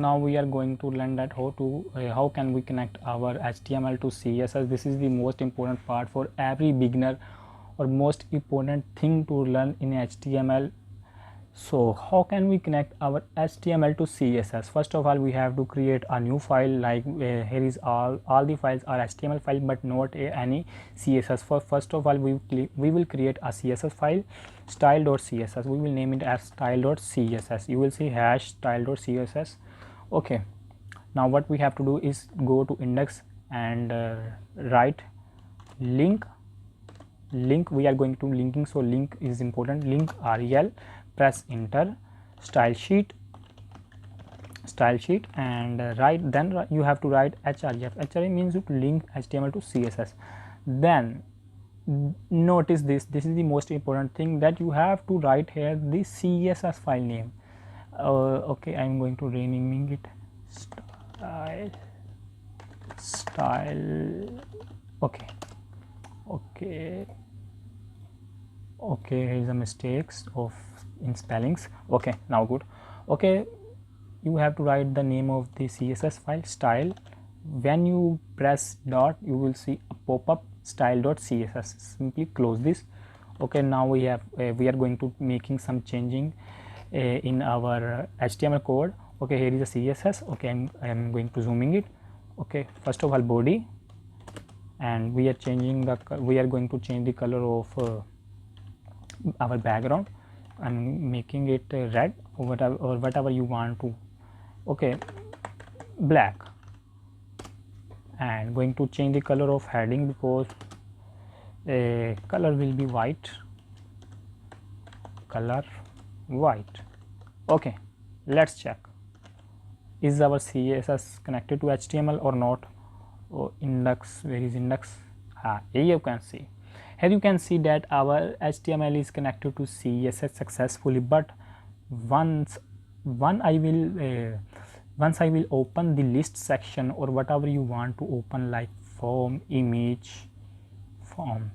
now we are going to learn that how can we connect our HTML to CSS. This is the most important part for every beginner, or most important thing to learn in HTML. So how can we connect our HTML to CSS? First of all, we have to create a new file. Like here is all the files are HTML file, but not any CSS. First of all, we will create a CSS file, style.css. we will name it as style.css. you will see hash style.css. okay, now what we have to do is go to index and write link. We are going to linking, so link is important. Link rel, press enter, style sheet, and then you have to write href. href means to link HTML to CSS. Then notice this is the most important thing, that you have to write here the CSS file name. Okay, I'm going to renaming it style. Okay, here's the mistakes of in spellings. Okay, now good. Okay, you have to write the name of the CSS file, style. When you press dot, you will see a pop-up style.css. simply close this. Okay, now we are going to making some changing in our HTML code. Okay, here is a CSS. okay, I'm going to zooming it. Okay, first of all, body, and we are changing the we are going to change the color of our background. I'm making it red or whatever you want to. Okay, black, and going to change the color of heading, because color will be white. Okay, let's check, is our CSS connected to HTML or not. Index, where is index? Here you can see. Here you can see that our HTML is connected to CSS successfully, but once I will open the list section, or whatever you want to open, like form, image, form,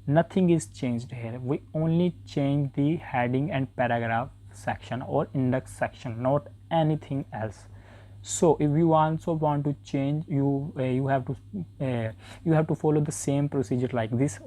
nothing is changed here. We only change the heading and paragraph section or index section, not anything else. So if you also want to change, you have to follow the same procedure like this.